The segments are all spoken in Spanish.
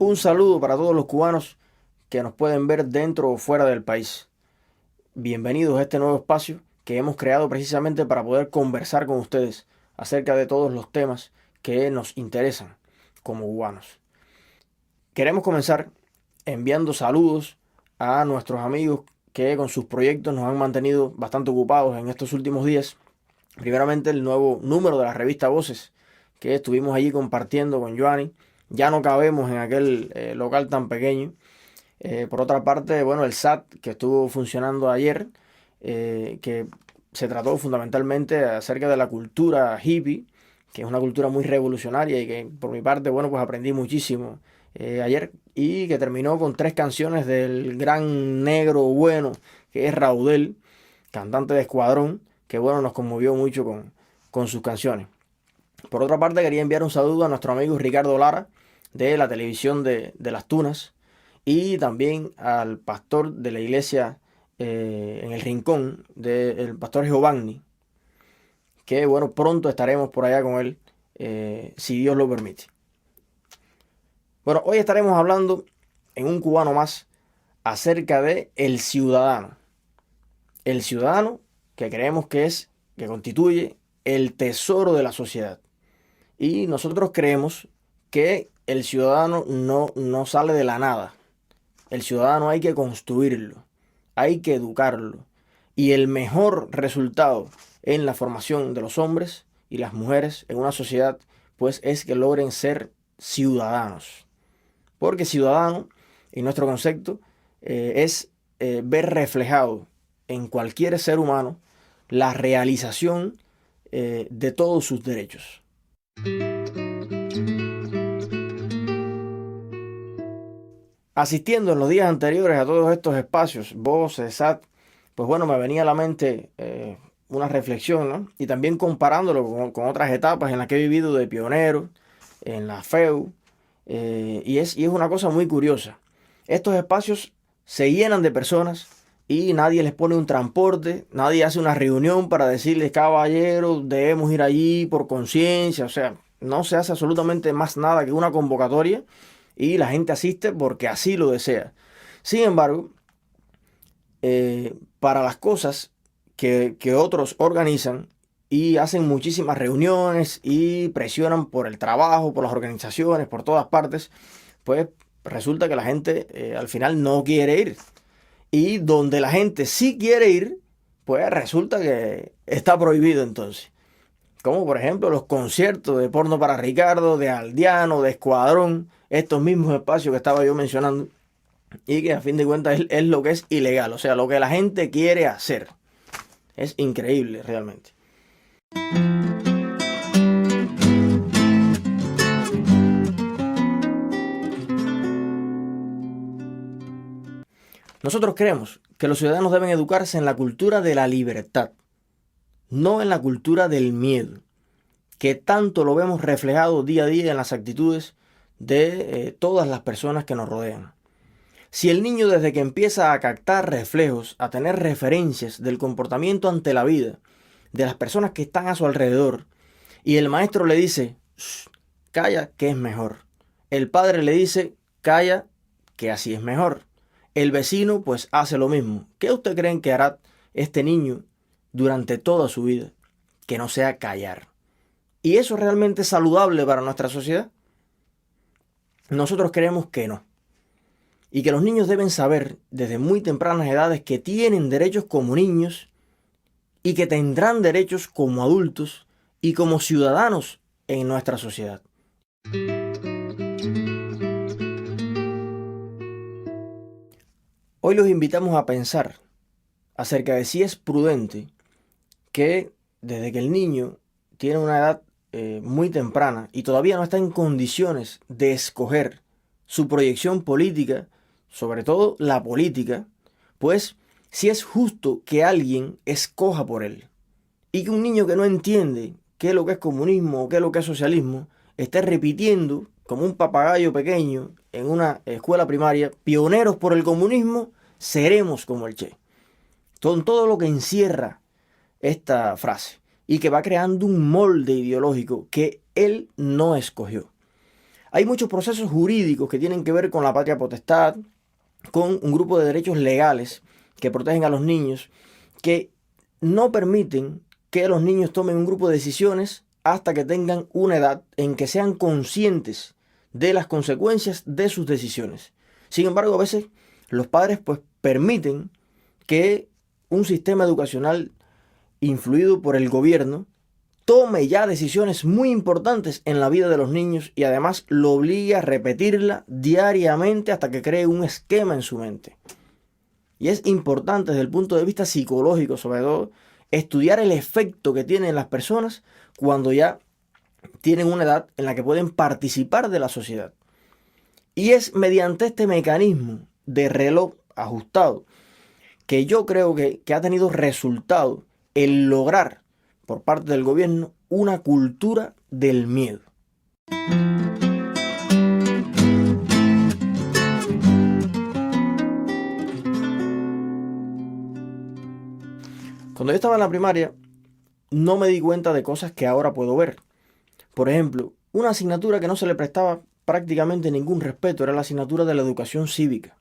Un saludo para todos los cubanos que nos pueden ver dentro o fuera del país. Bienvenidos a este nuevo espacio que hemos creado precisamente para poder conversar con ustedes acerca de todos los temas que nos interesan como cubanos. Queremos comenzar enviando saludos a nuestros amigos que con sus proyectos nos han mantenido bastante ocupados en estos últimos días. Primeramente, el nuevo número de la revista Voces que estuvimos allí compartiendo con Joanny. Ya no cabemos en aquel local tan pequeño. Por otra parte, bueno, el SAT que estuvo funcionando ayer, que se trató fundamentalmente acerca de la cultura hippie, que es una cultura muy revolucionaria y que por mi parte, bueno, pues aprendí muchísimo ayer, y que terminó con 3 canciones del gran negro bueno que es Raudel, cantante de Escuadrón, que bueno, nos conmovió mucho con sus canciones. Por otra parte, quería enviar un saludo a nuestro amigo Ricardo Lara de la televisión de Las Tunas, y también al pastor de la iglesia en el Rincón, del pastor Giovanni, que bueno, pronto estaremos por allá con él, si Dios lo permite. Bueno, hoy estaremos hablando en Un Cubano Más acerca de el ciudadano. El ciudadano que creemos que constituye el tesoro de la sociedad. Y nosotros creemos que el ciudadano no sale de la nada. El ciudadano hay que construirlo, hay que educarlo. Y el mejor resultado en la formación de los hombres y las mujeres en una sociedad, pues es que logren ser ciudadanos. Porque ciudadano, en nuestro concepto, es ver reflejado en cualquier ser humano la realización de todos sus derechos. Asistiendo en los días anteriores a todos estos espacios, Voces, SAT, pues bueno, me venía a la mente una reflexión, ¿no? Y también comparándolo con otras etapas en las que he vivido de pionero, en la FEU, y es una cosa muy curiosa. Estos espacios se llenan de personas y nadie les pone un transporte, nadie hace una reunión para decirles, caballero, debemos ir allí por conciencia. O sea, no se hace absolutamente más nada que una convocatoria y la gente asiste porque así lo desea. Sin embargo, para las cosas que otros organizan y hacen muchísimas reuniones y presionan por el trabajo, por las organizaciones, por todas partes, pues resulta que la gente al final no quiere ir. Y donde la gente sí quiere ir, pues resulta que está prohibido entonces. Como por ejemplo los conciertos de Porno para Ricardo, de Aldeano, de Escuadrón, estos mismos espacios que estaba yo mencionando, y que a fin de cuentas es lo que es ilegal, o sea, lo que la gente quiere hacer. Es increíble realmente. Nosotros creemos que los ciudadanos deben educarse en la cultura de la libertad, no en la cultura del miedo, que tanto lo vemos reflejado día a día en las actitudes de todas las personas que nos rodean. Si el niño desde que empieza a captar reflejos, a tener referencias del comportamiento ante la vida, de las personas que están a su alrededor, y el maestro le dice, calla, que es mejor. El padre le dice, calla, que así es mejor. El vecino pues hace lo mismo. ¿Qué usted creen que hará este niño durante toda su vida? Que no sea callar. ¿Y eso es realmente saludable para nuestra sociedad? Nosotros creemos que no. Y que los niños deben saber desde muy tempranas edades que tienen derechos como niños y que tendrán derechos como adultos y como ciudadanos en nuestra sociedad. Hoy los invitamos a pensar acerca de si es prudente que desde que el niño tiene una edad muy temprana y todavía no está en condiciones de escoger su proyección política, sobre todo la política, pues si es justo que alguien escoja por él y que un niño que no entiende qué es lo que es comunismo o qué es lo que es socialismo esté repitiendo como un papagayo pequeño en una escuela primaria, pioneros por el comunismo, seremos como el Che. Con todo lo que encierra esta frase y que va creando un molde ideológico que él no escogió. Hay muchos procesos jurídicos que tienen que ver con la patria potestad, con un grupo de derechos legales que protegen a los niños, que no permiten que los niños tomen un grupo de decisiones hasta que tengan una edad en que sean conscientes de las consecuencias de sus decisiones. Sin embargo, a veces los padres pues permiten que un sistema educacional influido por el gobierno tome ya decisiones muy importantes en la vida de los niños y además lo obliga a repetirla diariamente hasta que cree un esquema en su mente. Y es importante desde el punto de vista psicológico, sobre todo, estudiar el efecto que tienen las personas cuando ya tienen una edad en la que pueden participar de la sociedad. Y es mediante este mecanismo de reloj ajustado que yo creo que ha tenido resultado el lograr por parte del gobierno una cultura del miedo. Cuando yo estaba en la primaria, no me di cuenta de cosas que ahora puedo ver. Por ejemplo, una asignatura que no se le prestaba prácticamente ningún respeto era la asignatura de la educación cívica.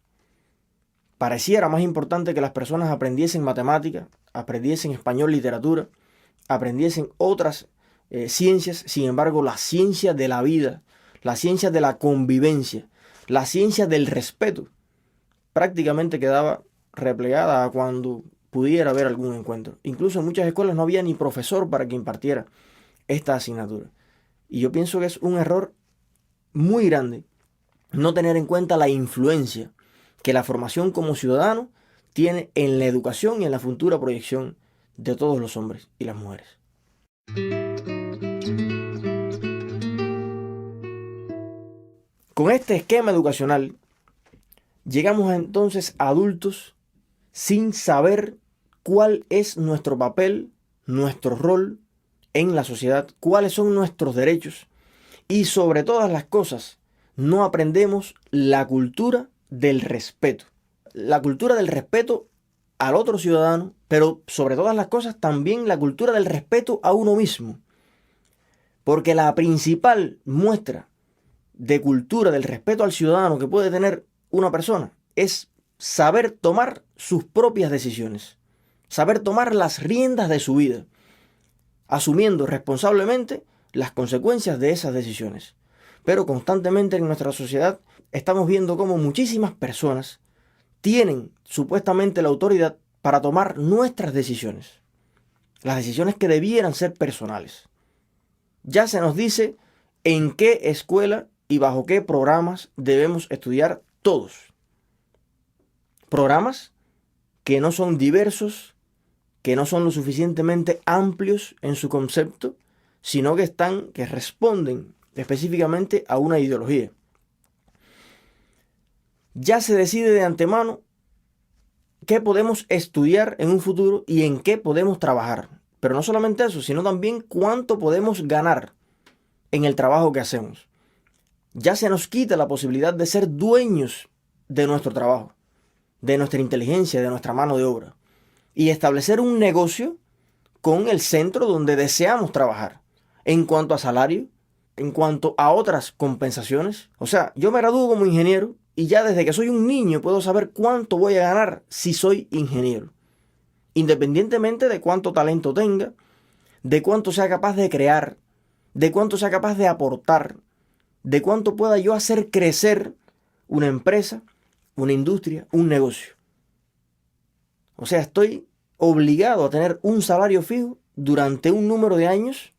Pareciera más importante que las personas aprendiesen matemáticas, aprendiesen español, literatura, aprendiesen otras ciencias. Sin embargo, la ciencia de la vida, la ciencia de la convivencia, la ciencia del respeto, prácticamente quedaba replegada a cuando pudiera haber algún encuentro. Incluso en muchas escuelas no había ni profesor para que impartiera esta asignatura. Y yo pienso que es un error muy grande no tener en cuenta la influencia que la formación como ciudadano tiene en la educación y en la futura proyección de todos los hombres y las mujeres. Con este esquema educacional, llegamos entonces a adultos sin saber cuál es nuestro papel, nuestro rol en la sociedad, cuáles son nuestros derechos y sobre todas las cosas, no aprendemos la cultura del respeto. La cultura del respeto al otro ciudadano, pero sobre todas las cosas también la cultura del respeto a uno mismo. Porque la principal muestra de cultura del respeto al ciudadano que puede tener una persona es saber tomar sus propias decisiones, saber tomar las riendas de su vida, asumiendo responsablemente las consecuencias de esas decisiones. Pero constantemente en nuestra sociedad estamos viendo cómo muchísimas personas tienen supuestamente la autoridad para tomar nuestras decisiones, las decisiones que debieran ser personales. Ya se nos dice en qué escuela y bajo qué programas debemos estudiar todos. Programas que no son diversos, que no son lo suficientemente amplios en su concepto, sino que responden específicamente a una ideología. Ya se decide de antemano qué podemos estudiar en un futuro y en qué podemos trabajar. Pero no solamente eso, sino también cuánto podemos ganar en el trabajo que hacemos. Ya se nos quita la posibilidad de ser dueños de nuestro trabajo, de nuestra inteligencia, de nuestra mano de obra, y establecer un negocio con el centro donde deseamos trabajar, en cuanto a salario, en cuanto a otras compensaciones. O sea, yo me gradúo como ingeniero y ya desde que soy un niño puedo saber cuánto voy a ganar si soy ingeniero, independientemente de cuánto talento tenga, de cuánto sea capaz de crear, de cuánto sea capaz de aportar, de cuánto pueda yo hacer crecer una empresa, una industria, un negocio. O sea, estoy obligado a tener un salario fijo durante un número de años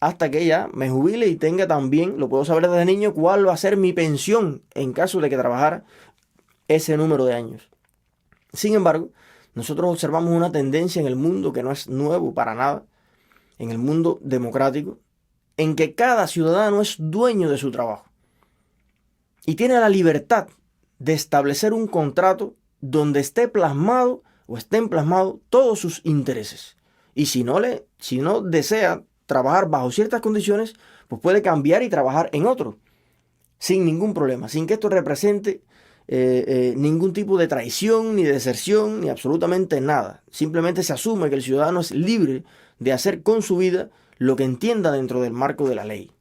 hasta que ya me jubile y tenga también, lo puedo saber desde niño, cuál va a ser mi pensión en caso de que trabajara ese número de años. Sin embargo, nosotros observamos una tendencia en el mundo que no es nuevo para nada, en el mundo democrático, en que cada ciudadano es dueño de su trabajo y tiene la libertad de establecer un contrato donde esté plasmado o estén plasmados todos sus intereses. Y si no desea trabajar bajo ciertas condiciones, pues puede cambiar y trabajar en otro, sin ningún problema, sin que esto represente ningún tipo de traición, ni deserción, ni absolutamente nada. Simplemente se asume que el ciudadano es libre de hacer con su vida lo que entienda dentro del marco de la ley.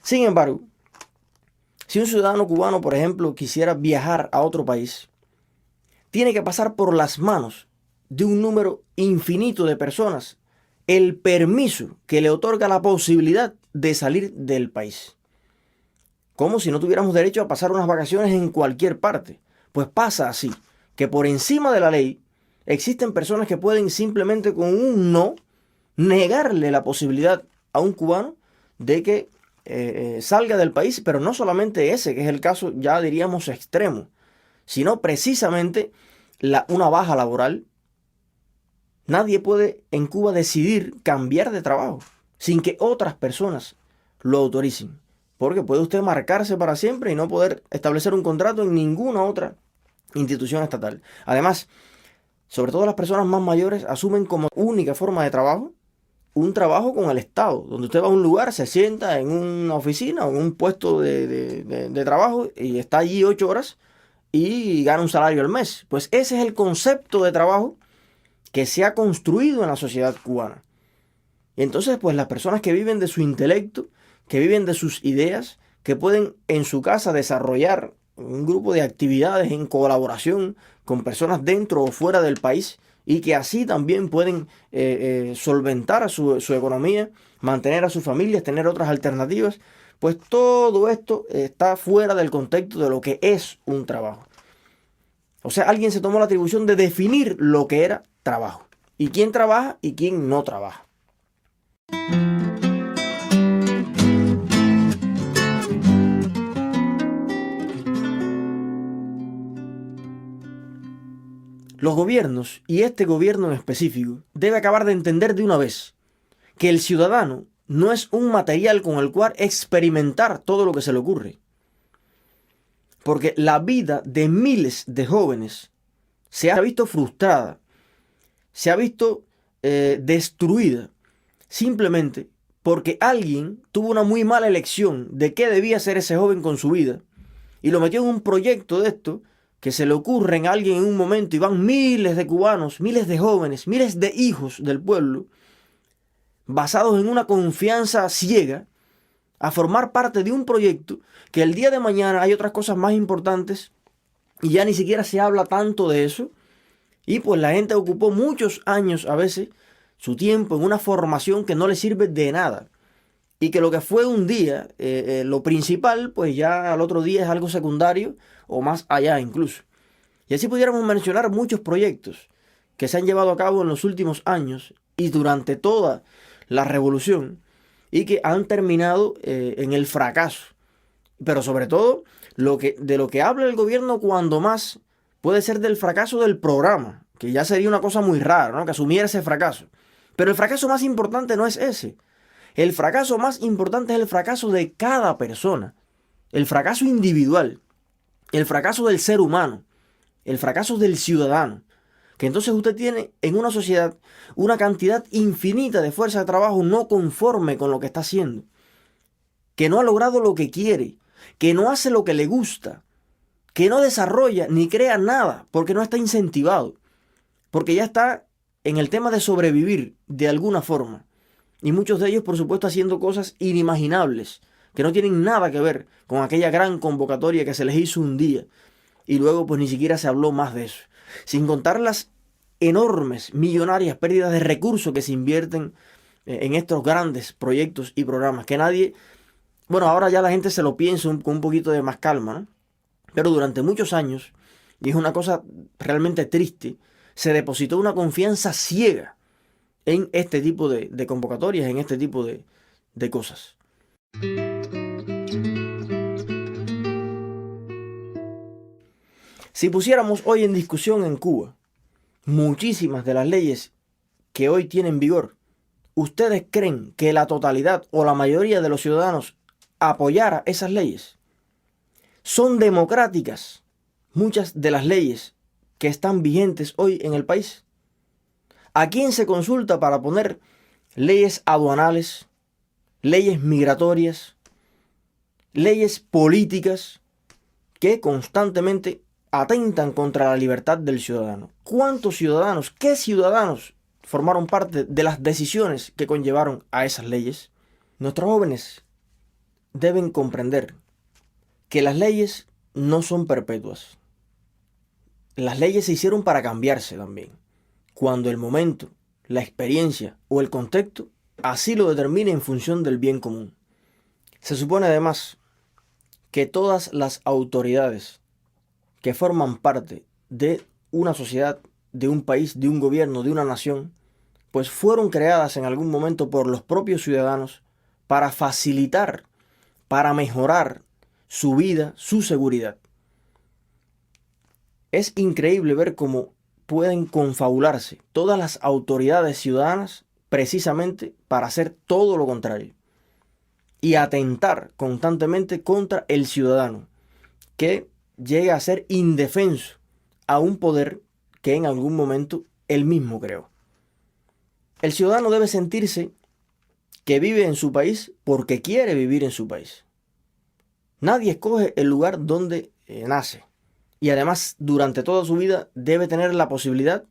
Sin embargo, Si un ciudadano cubano, por ejemplo, quisiera viajar a otro país, tiene que pasar por las manos de un número infinito de personas el permiso que le otorga la posibilidad de salir del país. Como si no tuviéramos derecho a pasar unas vacaciones en cualquier parte. Pues pasa así, que por encima de la ley existen personas que pueden simplemente con un no negarle la posibilidad a un cubano de que salga del país, pero no solamente ese, que es el caso ya diríamos extremo, sino precisamente una baja laboral. Nadie puede en Cuba decidir cambiar de trabajo sin que otras personas lo autoricen. Porque puede usted marcarse para siempre y no poder establecer un contrato en ninguna otra institución estatal. Además, sobre todo las personas más mayores asumen como única forma de trabajo un trabajo con el Estado, donde usted va a un lugar, se sienta en una oficina o en un puesto de trabajo y está allí 8 horas y gana un salario al mes. Pues ese es el concepto de trabajo que se ha construido en la sociedad cubana. Y entonces, pues las personas que viven de su intelecto, que viven de sus ideas, que pueden en su casa desarrollar un grupo de actividades en colaboración con personas dentro o fuera del país y que así también pueden solventar a su economía, mantener a sus familias, tener otras alternativas, pues todo esto está fuera del contexto de lo que es un trabajo. O sea, alguien se tomó la atribución de definir lo que era trabajo. Y quién trabaja y quién no trabaja. Los gobiernos, y este gobierno en específico, debe acabar de entender de una vez que el ciudadano no es un material con el cual experimentar todo lo que se le ocurre. Porque la vida de miles de jóvenes se ha visto frustrada, se ha visto destruida, simplemente porque alguien tuvo una muy mala elección de qué debía hacer ese joven con su vida y lo metió en un proyecto de esto que se le ocurre a alguien en un momento y van miles de cubanos, miles de jóvenes, miles de hijos del pueblo, basados en una confianza ciega, a formar parte de un proyecto que el día de mañana hay otras cosas más importantes y ya ni siquiera se habla tanto de eso. Y pues la gente ocupó muchos años a veces su tiempo en una formación que no le sirve de nada. Y que lo que fue un día, lo principal, pues ya al otro día es algo secundario o más allá incluso. Y así pudiéramos mencionar muchos proyectos que se han llevado a cabo en los últimos años y durante toda la revolución y que han terminado en el fracaso. Pero sobre todo, de lo que habla el gobierno cuando más puede ser del fracaso del programa, que ya sería una cosa muy rara, ¿no? Que asumiera ese fracaso. Pero el fracaso más importante no es ese. El fracaso más importante es el fracaso de cada persona. El fracaso individual. El fracaso del ser humano. El fracaso del ciudadano. Que entonces usted tiene en una sociedad una cantidad infinita de fuerza de trabajo no conforme con lo que está haciendo. Que no ha logrado lo que quiere. Que no hace lo que le gusta. Que no desarrolla ni crea nada porque no está incentivado. Porque ya está en el tema de sobrevivir de alguna forma. Y muchos de ellos, por supuesto, haciendo cosas inimaginables, que no tienen nada que ver con aquella gran convocatoria que se les hizo un día. Y luego, pues ni siquiera se habló más de eso. Sin contar las enormes, millonarias pérdidas de recursos que se invierten en estos grandes proyectos y programas. Que nadie, bueno, ahora ya la gente se lo piensa con un poquito de más calma, ¿no? Pero durante muchos años, y es una cosa realmente triste, se depositó una confianza ciega en este tipo de convocatorias, en este tipo de cosas. Si pusiéramos hoy en discusión en Cuba muchísimas de las leyes que hoy tienen vigor, ¿ustedes creen que la totalidad o la mayoría de los ciudadanos apoyara esas leyes? ¿Son democráticas muchas de las leyes que están vigentes hoy en el país? ¿A quién se consulta para poner leyes aduanales, leyes migratorias, leyes políticas que constantemente atentan contra la libertad del ciudadano? ¿Cuántos ciudadanos, qué ciudadanos formaron parte de las decisiones que conllevaron a esas leyes? Nuestros jóvenes deben comprender que las leyes no son perpetuas. Las leyes se hicieron para cambiarse también, cuando el momento, la experiencia o el contexto así lo determine en función del bien común. Se supone además que todas las autoridades que forman parte de una sociedad, de un país, de un gobierno, de una nación, pues fueron creadas en algún momento por los propios ciudadanos para facilitar, para mejorar su vida, su seguridad. Es increíble ver cómo pueden confabularse todas las autoridades ciudadanas precisamente para hacer todo lo contrario y atentar constantemente contra el ciudadano, que llega a ser indefenso a un poder que en algún momento él mismo creó. El ciudadano debe sentirse que vive en su país porque quiere vivir en su país. Nadie escoge el lugar donde nace. Y además, durante toda su vida debe tener la posibilidad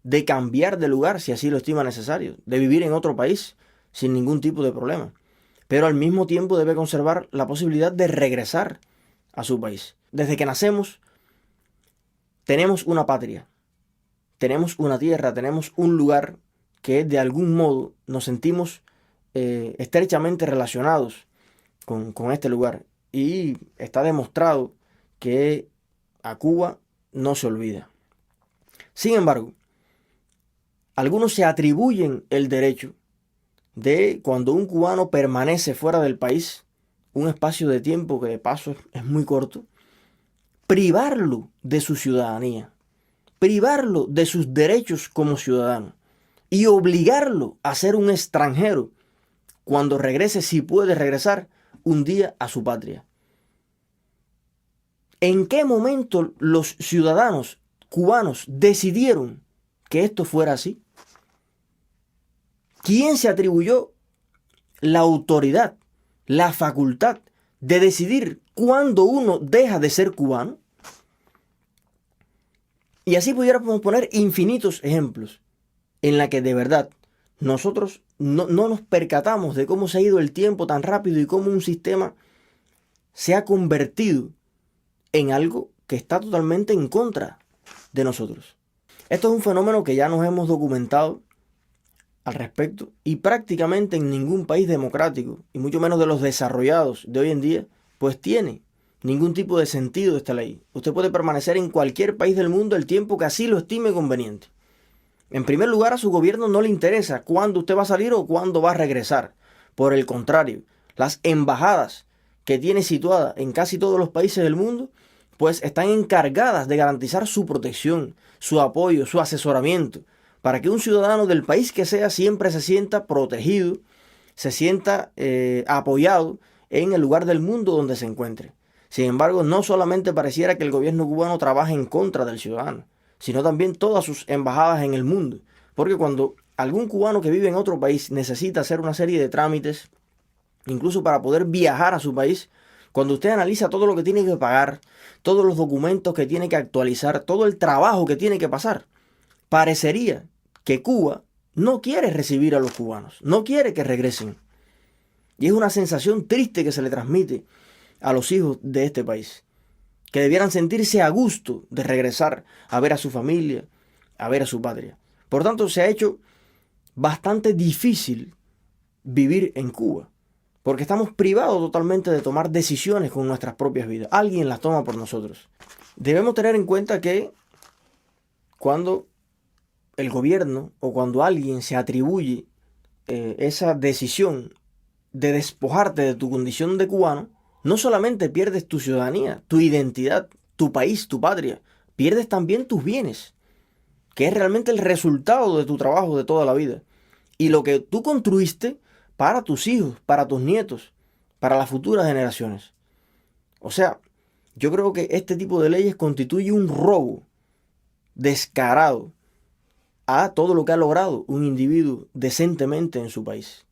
de cambiar de lugar si así lo estima necesario, de vivir en otro país sin ningún tipo de problema. Pero al mismo tiempo debe conservar la posibilidad de regresar a su país. Desde que nacemos, tenemos una patria, tenemos una tierra, tenemos un lugar que de algún modo nos sentimos estrechamente relacionados con este lugar. Y está demostrado que a Cuba no se olvida. Sin embargo, algunos se atribuyen el derecho de, cuando un cubano permanece fuera del país, un espacio de tiempo que de paso es muy corto, privarlo de su ciudadanía, privarlo de sus derechos como ciudadano y obligarlo a ser un extranjero cuando regrese, si puede regresar, un día a su patria. ¿En qué momento los ciudadanos cubanos decidieron que esto fuera así? ¿Quién se atribuyó la autoridad, la facultad de decidir cuándo uno deja de ser cubano? Y así pudiéramos poner infinitos ejemplos en la que de verdad nosotros no nos percatamos de cómo se ha ido el tiempo tan rápido y cómo un sistema se ha convertido en algo que está totalmente en contra de nosotros. Esto es un fenómeno que ya nos hemos documentado al respecto y prácticamente en ningún país democrático, y mucho menos de los desarrollados de hoy en día, pues tiene ningún tipo de sentido esta ley. Usted puede permanecer en cualquier país del mundo el tiempo que así lo estime conveniente. En primer lugar, a su gobierno no le interesa cuándo usted va a salir o cuándo va a regresar. Por el contrario, las embajadas que tiene situadas en casi todos los países del mundo, pues están encargadas de garantizar su protección, su apoyo, su asesoramiento, para que un ciudadano del país que sea siempre se sienta protegido, se sienta apoyado en el lugar del mundo donde se encuentre. Sin embargo, no solamente pareciera que el gobierno cubano trabaja en contra del ciudadano, sino también todas sus embajadas en el mundo. Porque cuando algún cubano que vive en otro país necesita hacer una serie de trámites, incluso para poder viajar a su país, cuando usted analiza todo lo que tiene que pagar, todos los documentos que tiene que actualizar, todo el trabajo que tiene que pasar, parecería que Cuba no quiere recibir a los cubanos, no quiere que regresen. Y es una sensación triste que se le transmite a los hijos de este país, que debieran sentirse a gusto de regresar a ver a su familia, a ver a su patria. Por tanto, se ha hecho bastante difícil vivir en Cuba, porque estamos privados totalmente de tomar decisiones con nuestras propias vidas. Alguien las toma por nosotros. Debemos tener en cuenta que cuando el gobierno o cuando alguien se atribuye esa decisión de despojarte de tu condición de cubano, no solamente pierdes tu ciudadanía, tu identidad, tu país, tu patria, pierdes también tus bienes, que es realmente el resultado de tu trabajo de toda la vida. Y lo que tú construiste para tus hijos, para tus nietos, para las futuras generaciones. O sea, yo creo que este tipo de leyes constituye un robo descarado a todo lo que ha logrado un individuo decentemente en su país.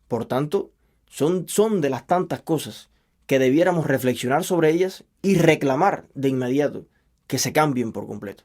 Por tanto, son de las tantas cosas que debiéramos reflexionar sobre ellas y reclamar de inmediato que se cambien por completo.